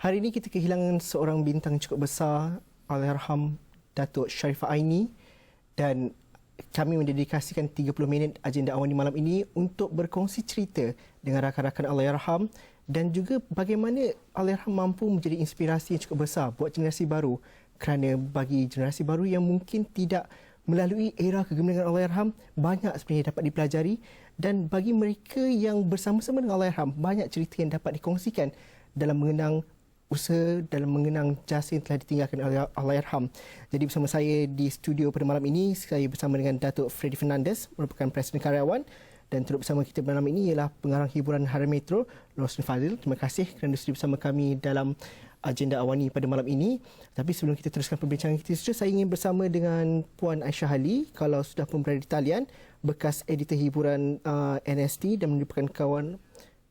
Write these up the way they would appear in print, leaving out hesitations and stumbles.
Hari ini kita kehilangan seorang bintang cukup besar, Allahyarham Datuk Sharifah Aini, dan kami mendedikasikan 30 minit agenda Awani malam ini untuk berkongsi cerita dengan rakan-rakan Allahyarham dan juga bagaimana Allahyarham mampu menjadi inspirasi yang cukup besar buat generasi baru, kerana bagi generasi baru yang mungkin tidak melalui era kegemilangan Allahyarham, banyak sebenarnya dapat dipelajari, dan bagi mereka yang bersama-sama dengan Allahyarham, banyak cerita yang dapat dikongsikan dalam mengenang usaha, dalam mengenang jasa yang telah ditinggalkan oleh Allahyarham. Jadi bersama saya di studio pada malam ini, saya bersama dengan Datuk Freddy Fernandez, merupakan Presiden Karyawan, dan turut bersama kita malam ini ialah pengarang hiburan Harian Metro, Rosni Fadil. Terima kasih kerana sudi bersama kami dalam agenda Awani pada malam ini. Tapi sebelum kita teruskan perbincangan kita, saya ingin bersama dengan Puan Aisyah Ali, kalau sudah pun berada di talian, bekas editor hiburan NST dan merupakan kawan,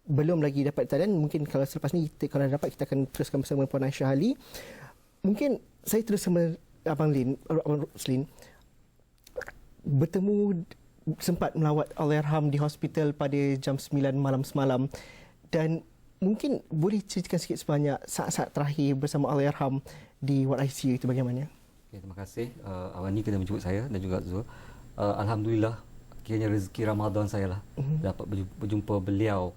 belum lagi dapat talian. Mungkin kalau selepas ni kalau dapat, kita akan teruskan bersama Puan Aisyah Ali. Mungkin saya terus sama Abang Roslin, bertemu, sempat melawat Allahyarham di hospital pada jam 9 malam semalam, dan mungkin boleh ceritakan sikit sebanyak saat-saat terakhir bersama Allahyarham di ward ICU itu bagaimana? Okay, terima kasih Awani kerana menjemput saya dan juga Zul. Alhamdulillah, kiranya rezeki Ramadan saya lah dapat berjumpa beliau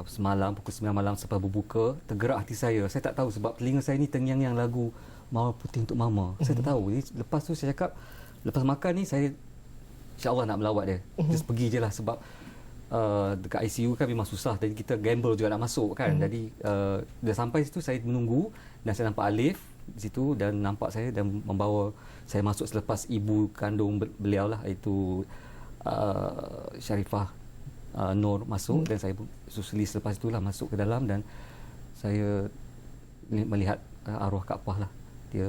semalam pukul 9 malam selepas berbuka. Tergerak hati saya. Saya tak tahu sebab telinga saya ni terngiang-ngiang lagu Mawar Putih Untuk Mama. Saya tak tahu. Jadi, lepas tu saya cakap, lepas makan ni saya insya-Allah nak melawat dia. Just pergi je lah sebab dekat ICU kan memang susah. Jadi kita gamble juga nak masuk kan. Jadi dah sampai situ saya menunggu dan saya nampak Alif di situ dan nampak saya dan membawa saya masuk selepas ibu kandung beliau lah, iaitu Sharifah Nur masuk dan saya susuli selepas itulah masuk ke dalam dan saya melihat arwah Kak Pah lah. Dia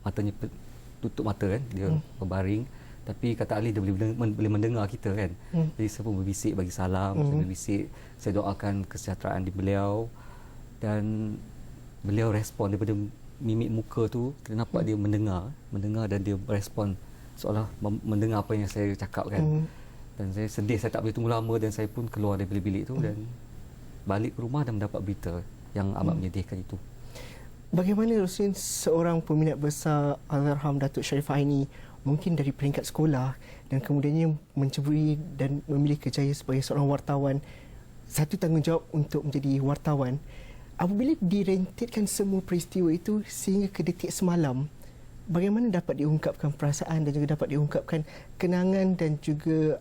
matanya tutup mata kan, dia berbaring, tapi kata Ali dia boleh mendengar kita kan. Jadi saya pun berbisik bagi salam, saya berbisik, saya doakan kesejahteraan di beliau, dan beliau respon daripada mimik muka tu, kita nampak dia mendengar dan dia respon seolah mendengar apa yang saya cakap kan. Dan saya sedih, saya tak boleh tunggu lama dan saya pun keluar dari bilik itu dan balik ke rumah dan mendapat berita yang amat menyedihkan itu. Bagaimana Roslin, seorang peminat besar Allahyarham Datuk Sharifah Aini, mungkin dari peringkat sekolah dan kemudiannya menceburi dan memilih kerjaya sebagai seorang wartawan, satu tanggungjawab untuk menjadi wartawan. Apabila direntitkan semua peristiwa itu sehingga ke detik semalam, bagaimana dapat diungkapkan perasaan dan juga dapat diungkapkan kenangan dan juga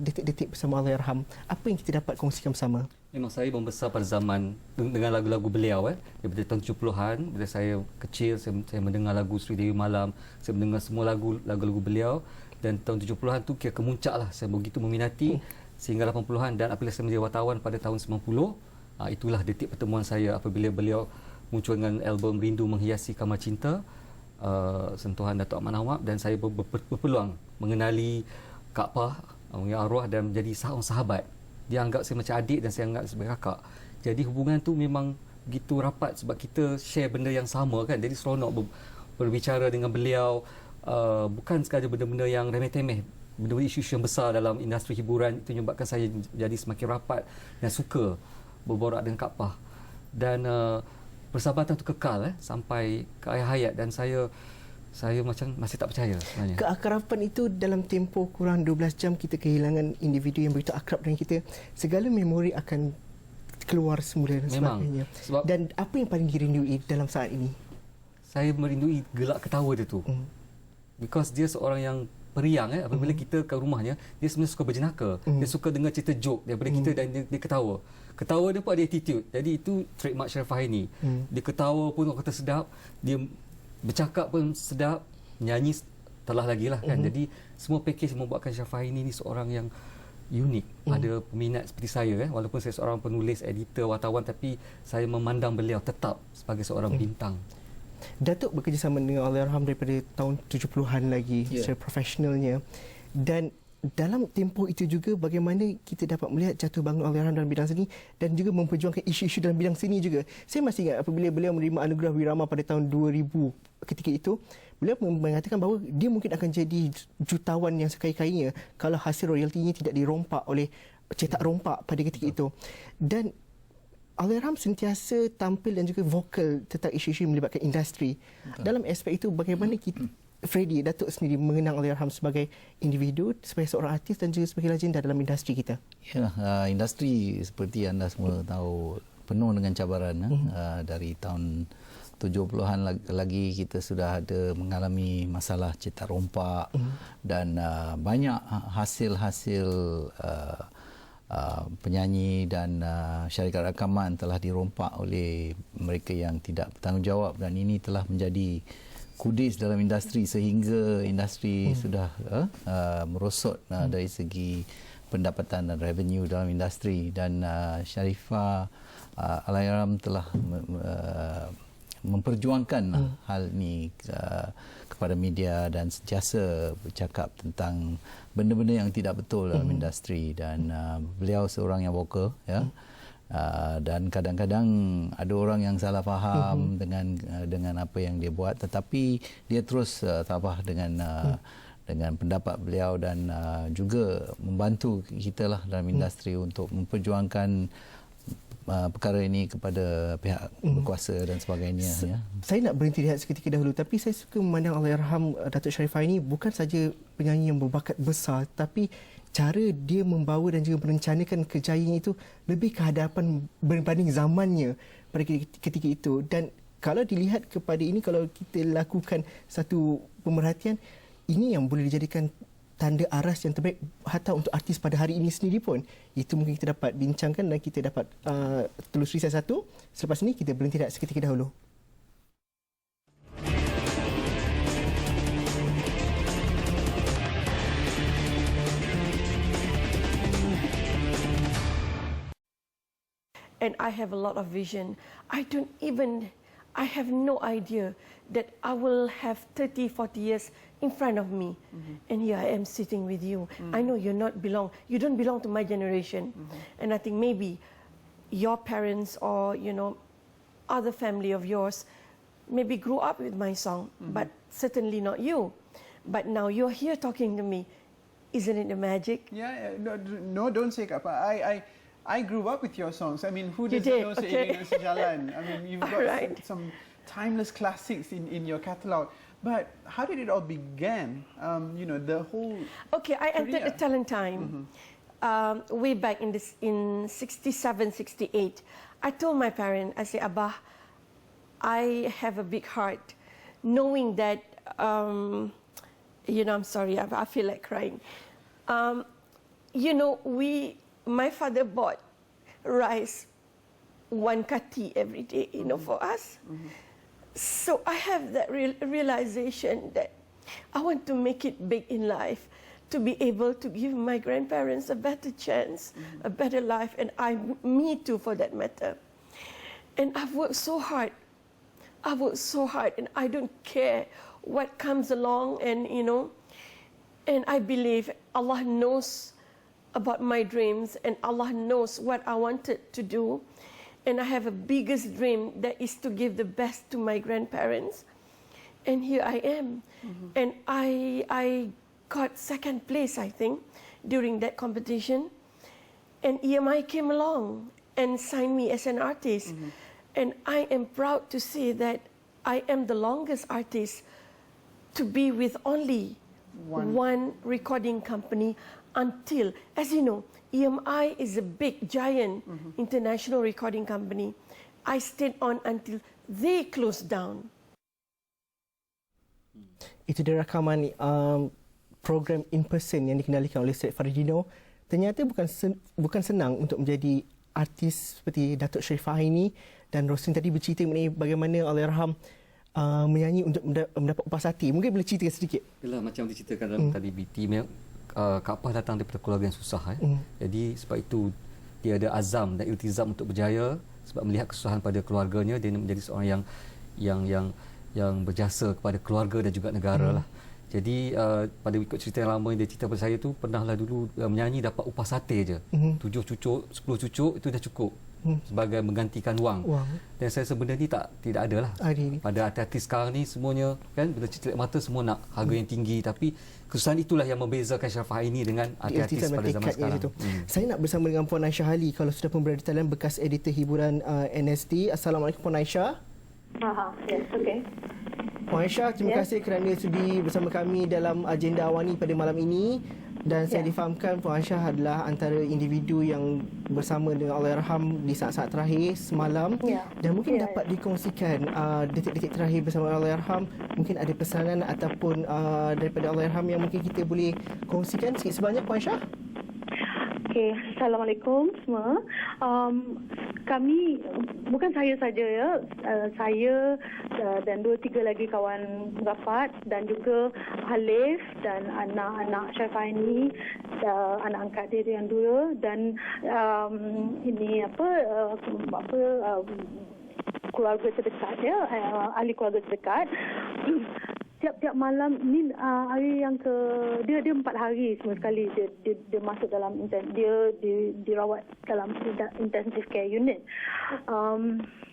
detik-detik bersama Allahyarham? Apa yang kita dapat kongsikan bersama? Memang saya membesar pada zaman dengan lagu-lagu beliau daripada tahun 70-an. Bila saya kecil, saya mendengar lagu Sri Dewi Malam, saya mendengar semua lagu-lagu beliau, dan tahun 70-an tu kira kemuncak lah, saya begitu meminati sehingga 80-an. Dan apabila saya menjadi wartawan pada tahun 90, itulah detik pertemuan saya apabila beliau muncul dengan album Rindu Menghiasi Kamar Cinta, sentuhan Datuk Ahmad Nawab, dan saya berpeluang mengenali Kak Pah, arwah, dan menjadi seorang sahabat. Dia anggap saya macam adik dan saya anggap sebagai kakak. Jadi hubungan tu memang begitu rapat sebab kita share benda yang sama kan. Jadi seronok berbicara dengan beliau, bukan sekadar benda-benda yang remeh-temeh, benda-benda isu-isu yang besar dalam industri hiburan. Itu menyebabkan saya jadi semakin rapat dan suka berborak dengan Kak Pah. Dan persahabatan itu kekal sampai ke akhir hayat, dan saya macam masih tak percaya sebenarnya. Keakraban itu dalam tempoh kurang 12 jam kita kehilangan individu yang begitu akrab dengan kita, segala memori akan keluar semula dan sebagainya. Dan apa yang paling dirindui dalam saat ini? Saya merindui gelak ketawa dia tu. Because dia seorang yang periang apabila kita ke rumahnya, dia sebenarnya suka berjenaka. Dia suka dengar cerita joke daripada kita dan dia ketawa. Ketawa dia pun ada attitude. Jadi itu trademark Sharifah Aini. Dia ketawa pun orang kata sedap, dia bercakap pun sedap, nyanyi telah lagi lah kan. Jadi semua pakej membuatkan Sharifah Aini ni seorang yang unik. Ada peminat seperti saya walaupun saya seorang penulis, editor, wartawan, tapi saya memandang beliau tetap sebagai seorang bintang. Datuk bekerjasama dengan Allahyarham daripada tahun 70-an lagi secara profesionalnya, dan dalam tempoh itu juga bagaimana kita dapat melihat jatuh bangun Allahyarham dalam bidang seni dan juga memperjuangkan isu-isu dalam bidang seni juga. Saya masih ingat apabila beliau menerima anugerah Wirama pada tahun 2000, ketika itu beliau mengatakan bahawa dia mungkin akan jadi jutawan yang sekaya-kayanya kalau hasil royaltinya tidak dirompak oleh cetak rompak pada ketika itu. Dan Allahyarham sentiasa tampil dan juga vokal tentang isu-isu yang melibatkan industri. Betul. Dalam aspek itu, bagaimana kita, Freddy, Datuk sendiri mengenang Allahyarham sebagai individu, sebagai seorang artis dan juga sebagai legenda dalam industri kita? Ya, industri seperti anda semua tahu penuh dengan cabaran. Dari tahun 70-an lagi kita sudah ada mengalami masalah cetak rompak dan banyak hasil-hasil penyanyi dan syarikat rakaman telah dirompak oleh mereka yang tidak bertanggungjawab, dan ini telah menjadi kudis dalam industri sehingga industri sudah merosot dari segi pendapatan dan revenue dalam industri, dan Sharifah Allahyarham telah memperjuangkan hal ini kepada media dan sentiasa bercakap tentang benda-benda yang tidak betul dalam industri, dan beliau seorang yang vokal, ya. Dan kadang-kadang ada orang yang salah faham dengan apa yang dia buat, tetapi dia terus tabah dengan pendapat beliau, dan juga membantu kita lah dalam industri untuk memperjuangkan perkara ini kepada pihak berkuasa dan sebagainya. Ya. Saya nak berhenti lihat seketika dahulu, tapi saya suka memandang Allahyarham Datuk Sharifah ini bukan saja penyanyi yang berbakat besar, tapi cara dia membawa dan juga merencanakan kejayaan itu lebih ke hadapan berbanding zamannya pada ketika itu. Dan kalau dilihat kepada ini, kalau kita lakukan satu pemerhatian, ini yang boleh dijadikan tanda aras yang terbaik hatta untuk artis pada hari ini sendiri pun. Itu mungkin kita dapat bincangkan dan kita dapat telusuri satu-satu. Selepas ini kita berhenti seketika dahulu. And I have a lot of vision. I have no idea that I will have 30, 40 years in front of me. And here I am sitting with you. I know you don't belong to my generation. And I think maybe your parents or, other family of yours maybe grew up with my song, but certainly not you. But now you're here talking to me. Isn't it the magic? Yeah, no, don't say Kapa. I grew up with your songs. I mean, who doesn't know Seiring Sejalan? I mean, you've got some timeless classics in your catalogue. But how did it all begin? The whole Okay, I entered the talent time way back in 67, 68. I told my parents, I said, Abah, I have a big heart, knowing that, I'm sorry, I feel like crying. My father bought rice 1 kati every day, for us. So I have that realization that I want to make it big in life, to be able to give my grandparents a better chance, a better life, and me too, for that matter. And I've worked so hard. And I don't care what comes along, and I believe Allah knows about my dreams, and Allah knows what I wanted to do. And I have a biggest dream, that is to give the best to my grandparents. And here I am. And I got second place, I think, during that competition. And EMI came along and signed me as an artist. And I am proud to say that I am the longest artist to be with only one recording company until, as you know, EMI is a big, giant international recording company. I stayed on until they closed down. Itu dia rakaman program in person yang dikendalikan oleh Syed Faridino. Ternyata bukan senang untuk menjadi artis seperti Datuk Sharifah ini, dan Roslin tadi bercerita mengenai bagaimana Allahyarham menyanyi untuk mendapat upah sati. Mungkin boleh cerita sedikit. Yalah, macam diceritakan dalam tadi BT, Kak Pah datang daripada keluarga yang susah. Jadi sebab itu dia ada azam dan iltizam untuk berjaya, sebab melihat kesusahan pada keluarganya, dia menjadi seorang yang berjasa kepada keluarga dan juga negara lah. Jadi pada ikut cerita yang lama dia cerita pada saya tu, pernahlah dulu menyanyi dapat upah sate je. 7 cucuk, 10 cucuk itu dah cukup. sebagai menggantikan wang. Dan saya rasa benda ni tidak ada lah. Pada artis sekarang ni semuanya kan bila cetek mata semua nak harga yang tinggi, tapi kesusahan itulah yang membezakan Sharifah Aini dengan artis pada zaman sekarang. Saya nak bersama dengan Puan Aisyah Ali kalau sudah pun berada di talian, bekas editor hiburan NST. Assalamualaikum Puan Aisyah. Yes, okay. Puan Aisyah, terima kasih kerana sudi bersama kami dalam agenda awani pada malam ini. Dan saya difahamkan Puan Aisyah adalah antara individu yang bersama dengan Allahyarham di saat-saat terakhir semalam. Dan mungkin dapat dikongsikan detik-detik terakhir bersama Allahyarham. Mungkin ada pesanan ataupun daripada Allahyarham yang mungkin kita boleh kongsikan sikit sebanyak, Puan Aisyah. Okay, Assalamualaikum semua. Kami, bukan saya saja ya, saya dan 2-3 lagi kawan rapat dan juga Halif dan anak-anak Sharifah Aini, anak angkat dia yang 2 dan ini keluarga terdekat ya, ahli keluarga terdekat. Tiap-tiap malam ni hari yang dia 4 hari semua sekali dia masuk dalam dia dirawat dalam intensive care unit.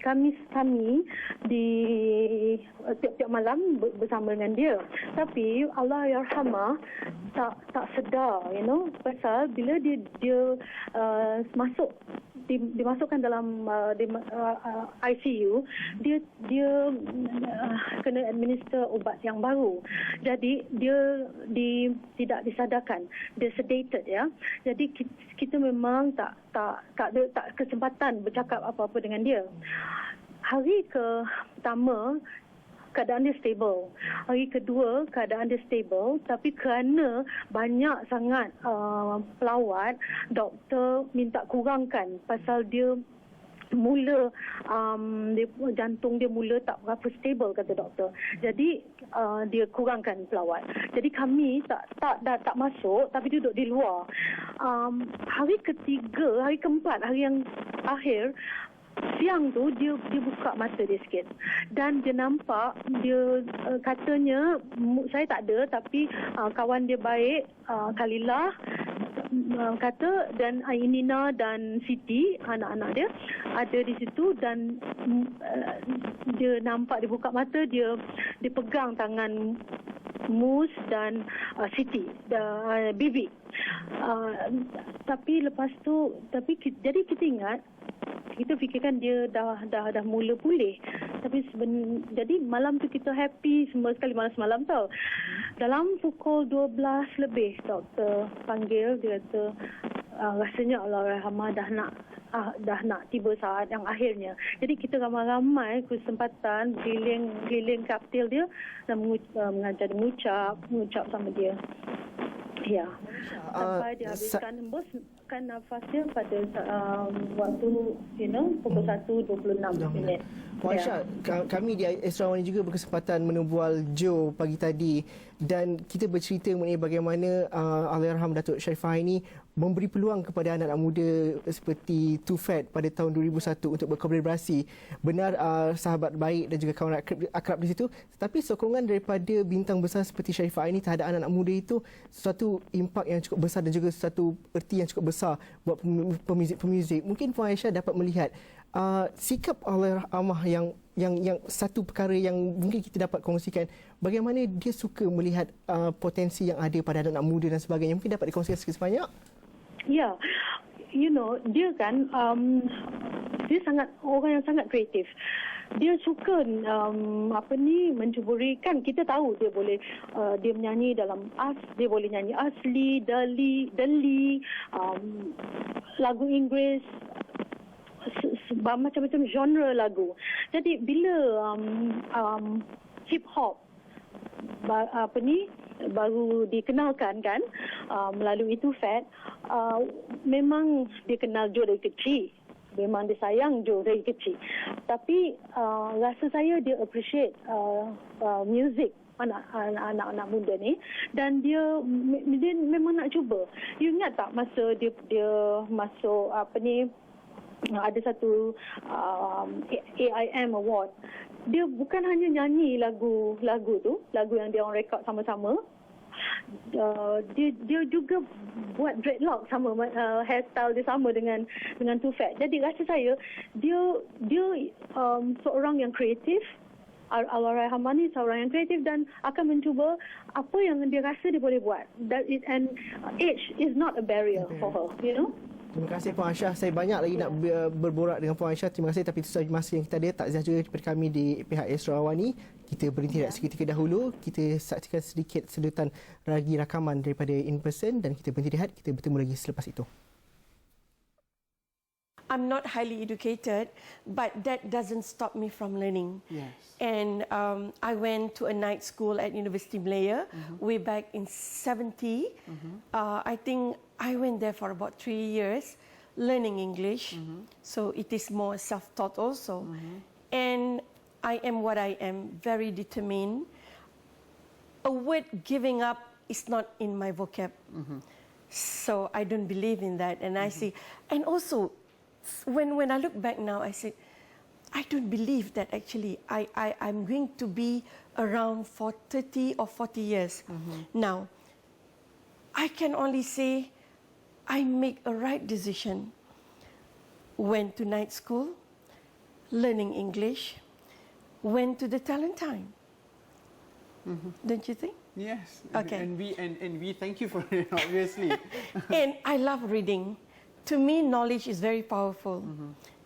Kami di tiap-tiap malam bersama dengan dia. Tapi Allahyarhamah tak sedar, pasal bila dia masuk dimasukkan dalam ICU, dia kena administer ubat yang baru. Jadi dia tidak disadarkan, dia sedated ya. Jadi kita memang tak kesempatan bercakap apa-apa dengan dia. Hari pertama keadaan dia stable. Hari kedua keadaan dia stable, tapi kerana banyak sangat pelawat, doktor minta kurangkan pasal dia mula jantung dia mula tak berapa stable kata doktor. Jadi dia kurangkan pelawat. Jadi kami tak masuk tapi duduk di luar. Hari ketiga, hari keempat, hari yang akhir siang tu dia buka mata dia sikit dan dia nampak, dia katanya saya tak ada tapi kawan dia baik, Khalillah kata, dan Ainina dan Siti anak-anak dia ada di situ dan dia nampak, dia buka mata, dia pegang tangan Mus dan Siti, Bibi. Tapi lepas tu jadi kita ingat, kita fikirkan dia dah mula pulih. Tapi jadi malam tu kita happy semua sekali malam semalam tau. Dalam pukul 12 lebih doktor panggil, dia kata rasanya Allahyarhamah dah nak tiba saat yang akhirnya. Jadi kita ramai-ramai kesempatan keliling kaptil dia dan mengajar dia mengucap sama dia. Ya. Sampai dia habiskan hembuskan nafasnya pada waktu pukul 1:26. Puan Aisyah, kami di Extra Awani juga berkesempatan menembual Joe pagi tadi dan kita bercerita mengenai bagaimana Allahyarham Datuk Sharifah Aini memberi peluang kepada anak-anak muda seperti Tufat pada tahun 2001 untuk berkolaborasi. Benar sahabat baik dan juga kawan akrab di situ, tetapi sokongan daripada bintang besar seperti Sharifah Aini terhadap anak-anak muda itu suatu impak yang cukup besar dan juga satu erti yang cukup besar buat pemuzik-pemuzik. Mungkin Puan Aisyah dapat melihat sikap Allahyarhamah yang satu perkara yang mungkin kita dapat kongsikan, bagaimana dia suka melihat potensi yang ada pada anak-anak muda dan sebagainya. Mungkin dapat dikongsikan sikit sebanyak? Ya, dia kan dia orang yang sangat kreatif. Dia suka mencuburikan. Kita tahu dia boleh dia menyanyi dalam dia boleh nyanyi asli, dali, lagu Inggeris, macam-macam genre lagu. Jadi bila hip hop baru dikenalkan kan melalui Tufat, memang dia kenal Joe dari kecil. Memang dia sayang Joe dari kecil. Tapi rasa saya dia appreciate music anak-anak muda ni dan dia memang nak cuba. You ingat tak masa dia masuk ada satu AIM Award, dia bukan hanya nyanyi lagu tu, lagu yang dia orang rekod sama-sama. dia juga buat dreadlock sama, hairstyle dia sama dengan Tufek. Jadi rasa saya dia seorang yang kreatif. Allahyarham ni seorang yang kreatif dan akan mencuba apa yang dia rasa dia boleh buat. And age is not a barrier for her, you know. Terima kasih Puan Aisyah. Saya banyak lagi nak berborak dengan Puan Aisyah. Terima kasih, tapi itu sahaja masa yang kita ada. Takziah juga daripada kami di pihak Astro Awani. Kita berhenti seketika dahulu. Kita saksikan sedikit sedutan lagi rakaman daripada In Person dan kita berhenti rehat. Kita bertemu lagi selepas itu. I'm not highly educated, but that doesn't stop me from learning. Yes. And I went to a night school at University Malaya way back in 70. I think I went there for about 3 years learning English. So it is more self-taught also. And I am what I am, very determined. A word giving up is not in my vocab. So I don't believe in that. And I see, and also, when I look back now, I said, I don't believe that actually I'm going to be around for 30 or 40 years. Now, I can only say I make a right decision. Went to night school, learning English, went to the talent time. Don't you think? Yes. Okay. And we thank you for it, obviously. And I love reading. To me, knowledge is very powerful.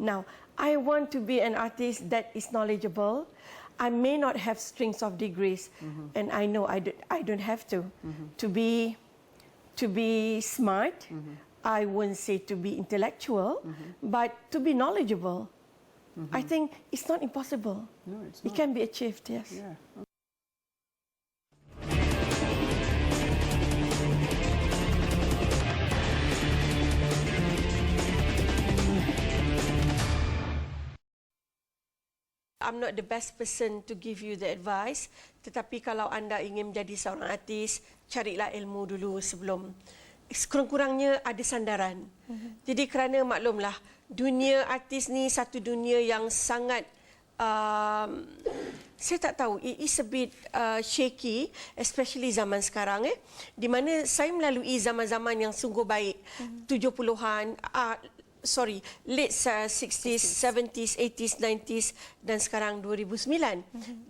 Now, I want to be an artist that is knowledgeable. I may not have strings of degrees, and I know I don't have to. To be smart, I wouldn't say to be intellectual, but to be knowledgeable. I think it's not impossible. No, it's It not. can be achieved, yes. Yeah. I'm not the best person to give you the advice, tetapi kalau anda ingin menjadi seorang artis, carilah ilmu dulu sebelum. Sekurang-kurangnya ada sandaran. Jadi kerana maklumlah, dunia artis ni satu dunia yang sangat, saya tak tahu, it is a bit shaky, especially zaman sekarang, di mana saya melalui zaman-zaman yang sungguh baik, 70-an, late 60s, 70s, 80s, 90s dan sekarang 2009.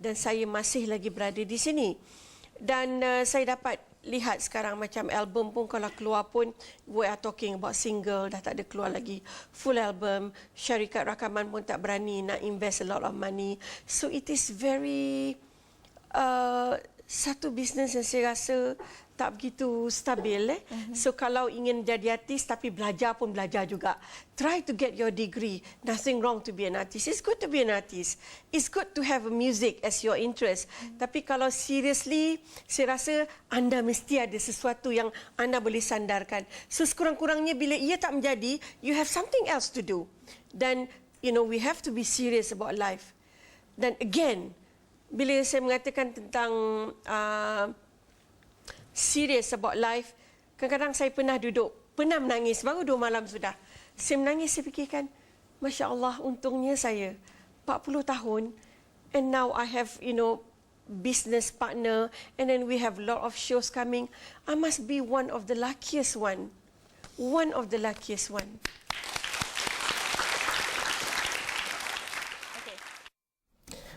Dan saya masih lagi berada di sini. Dan saya dapat lihat sekarang macam album pun kalau keluar pun, we are talking about single, dah tak ada keluar lagi full album. Syarikat rakaman pun tak berani nak invest a lot of money. So it is very satu bisnes yang saya rasa tak begitu stabil. So kalau ingin jadi artis tapi belajar pun belajar juga. Try to get your degree. Nothing wrong to be an artist. It's good to be an artist. It's good to have music as your interest. Tapi kalau seriously, saya rasa anda mesti ada sesuatu yang anda boleh sandarkan. So sekurang-kurangnya bila ia tak menjadi, you have something else to do. Dan we have to be serious about life. Dan again, bila saya mengatakan tentang serious about life, kadang-kadang saya pernah menangis, baru 2 malam sudah. Saya menangis, saya fikirkan, Masya Allah, untungnya saya 40 tahun and now I have, business partner and then we have a lot of shows coming. I must be one of the luckiest one. One of the luckiest one.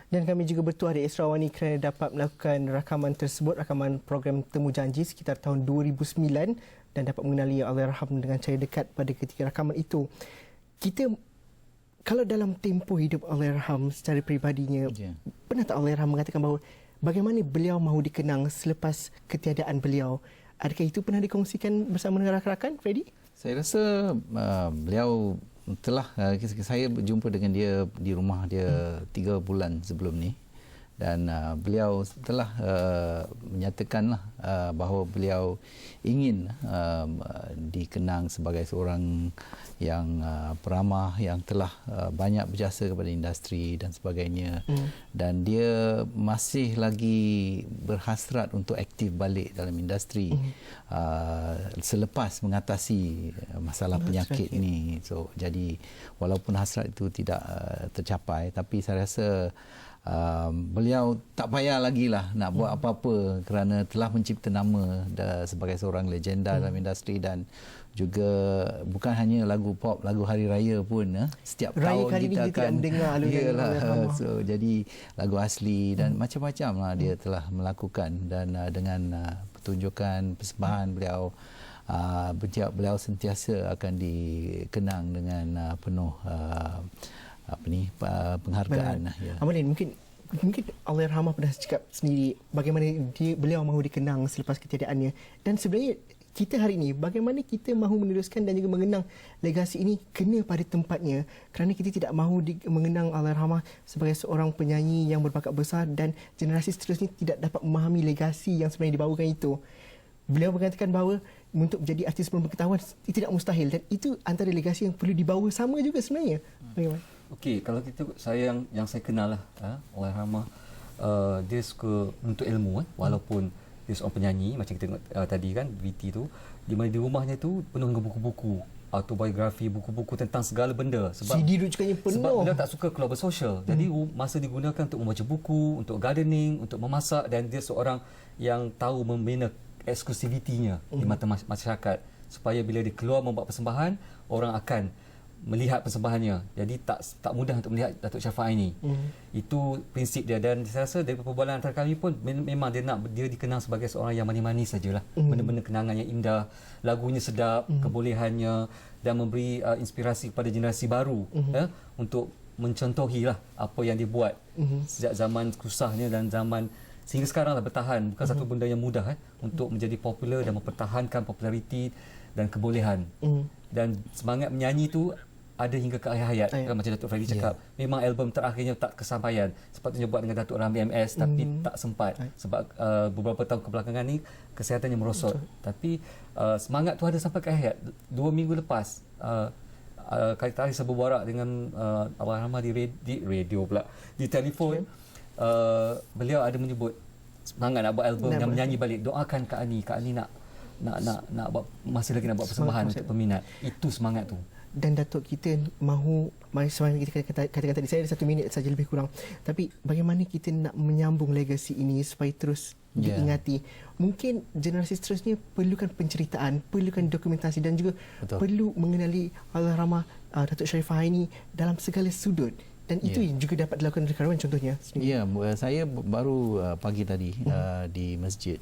Dan kami juga bertuah di Astro Awani kerana dapat melakukan rakaman tersebut, rakaman program Temu Janji sekitar tahun 2009 dan dapat mengenali Allahyarham dengan cara dekat pada ketika rakaman itu. Kita, kalau dalam tempoh hidup Allahyarham secara peribadinya, pernah tak Allahyarham mengatakan bahawa bagaimana beliau mahu dikenang selepas ketiadaan beliau? Adakah itu pernah dikongsikan bersama dengan rakan-rakan, Freddy? Saya rasa beliau telah, saya berjumpa dengan dia di rumah dia 3 bulan sebelum ni dan beliau telah menyatakanlah bahawa beliau ingin dikenang sebagai seorang yang peramah, yang telah banyak berjasa kepada industri dan sebagainya. Dan dia masih lagi berhasrat untuk aktif balik dalam industri selepas mengatasi masalah penyakit ni. So jadi walaupun hasrat itu tidak tercapai, tapi saya rasa beliau tak payah lagi lah nak buat apa-apa kerana telah mencipta nama sebagai seorang legenda dalam industri, dan juga bukan hanya lagu pop, lagu hari raya pun setiap raya tahun kali kita akan mendengar iyalah, so jadi lagu asli dan macam-macam lah dia telah melakukan, dan dengan pertunjukan persembahan beliau, beliau sentiasa akan dikenang dengan penuh penghargaan. Ya. Amalin, mungkin Allahyarhamah pernah cakap sendiri bagaimana beliau mahu dikenang selepas ketiadaannya, dan sebenarnya kita hari ini bagaimana kita mahu meneruskan dan juga mengenang legasi ini kena pada tempatnya, kerana kita tidak mahu mengenang Allahyarhamah sebagai seorang penyanyi yang berbakat besar dan generasi seterusnya tidak dapat memahami legasi yang sebenarnya dibawakan itu. Beliau mengatakan bahawa untuk menjadi artis berpengetahuan tidak mustahil, dan itu antara legasi yang perlu dibawa sama juga sebenarnya. Bagaimana? Okey, kalau saya yang saya kenal lah, Allahyarhamah, dia suka untuk ilmu, walaupun dia seorang penyanyi macam kita tengok tadi kan, VT tu, di mana di rumahnya tu penuh dengan buku-buku autobiografi, buku-buku tentang segala benda, sebab CD rujukannya penuh. Sebab beliau tak suka keluar bersosial. Jadi masa digunakan untuk membaca buku, untuk gardening, untuk memasak, dan dia seorang yang tahu membina eksklusivitinya di mata masyarakat, supaya bila dia keluar membuat persembahan, orang akan melihat persembahannya. Jadi tak mudah untuk melihat Datuk Sharifah Aini. Itu prinsip dia, dan saya rasa dari perbualan antara kami pun memang dia dikenang sebagai seorang yang manis-manis sajalah. Benda-benda kenangan yang indah, lagunya sedap, kebolehannya, dan memberi inspirasi kepada generasi baru untuk mencontohilah apa yang dia buat sejak zaman susahnya dan zaman sehingga sekaranglah bertahan. Bukan satu benda yang mudah untuk menjadi popular dan mempertahankan populariti dan kebolehan. Dan semangat menyanyi tu ada hingga ke akhir hayat. Kan, macam Datuk Freddy cakap, memang album terakhirnya tak kesampaian. Sepatutnya buat dengan Datuk Ramli MS, tapi tak sempat. Sebab beberapa tahun kebelakangan ni kesihatannya merosot. Tapi semangat tu ada sampai ke akhir hayat. 2 minggu lepas, kali tadi saya berborak dengan Allahyarhamah di radio pula, di telefon. Beliau ada menyebut semangat nak buat album dan menyanyi balik. Doakan Kak Ani nak buat, masih lagi nak buat persembahan untuk peminat. Itu semangat tu. Dan Datuk, kita mahu, sebenarnya kita katakan tadi, saya ada 1 minit saja lebih kurang, tapi bagaimana kita nak menyambung legasi ini supaya terus diingati. Mungkin generasi seterusnya perlukan penceritaan, perlukan dokumentasi, dan juga perlu mengenali Allahyarhamah Datuk Sharifah Aini dalam segala sudut. Dan itu juga dapat dilakukan di Karawan contohnya. Ya, saya baru pagi tadi di masjid,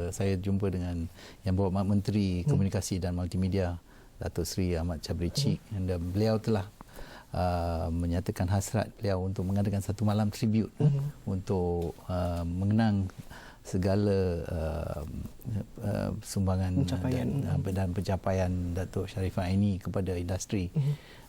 saya jumpa dengan yang berhormat Menteri Komunikasi dan Multimedia, Datuk Seri Ahmad Chabrici, dan beliau telah menyatakan hasrat beliau untuk mengadakan satu malam tribute untuk mengenang segala sumbangan dan pencapaian Datuk Sharifah Aini kepada industri.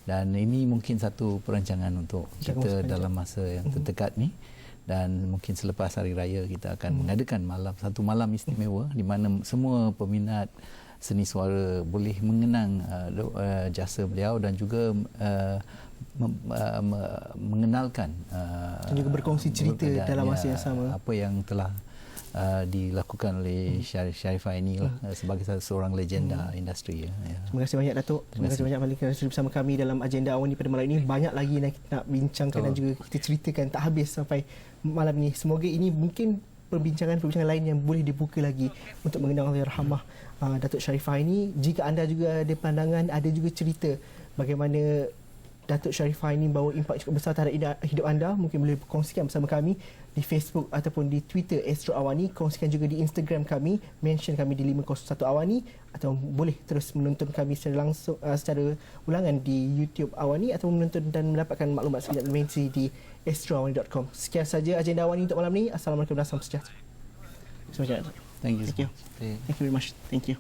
Dan ini mungkin satu perancangan untuk kita dalam masa yang terdekat ni, dan mungkin selepas hari raya kita akan mengadakan satu malam istimewa di mana semua peminat seni suara boleh mengenang jasa beliau, dan juga mengenalkan dan juga berkongsi cerita dalam masa yang sama apa yang telah dilakukan oleh Sharifah Aini sebagai seorang legenda industri. Terima kasih banyak, Datuk. Terima kasih banyak Malik kerana bersama kami dalam agenda awal ni pada malam ini. Banyak lagi nak bincangkan dan juga kita ceritakan tak habis sampai malam ini. Semoga ini mungkin perbincangan lain yang boleh dibuka lagi untuk mengenang Allahyarhamah Datuk Sharifah Aini. Jika anda juga ada pandangan, ada juga cerita bagaimana Datuk Sharifah Aini bawa impak cukup besar terhadap hidup anda, mungkin boleh kongsikan bersama kami di Facebook ataupun di Twitter Astro Awani. Kongsikan juga di Instagram kami, mention kami di 501 Awani, atau boleh terus menonton kami secara langsung secara ulangan di YouTube Awani, atau menonton dan mendapatkan maklumat sekejap lebih di astroawani.com. Sekian saja agenda Awani untuk malam ni. Assalamualaikum dan salam sejahtera. Thank you. Thank you very much. Thank you.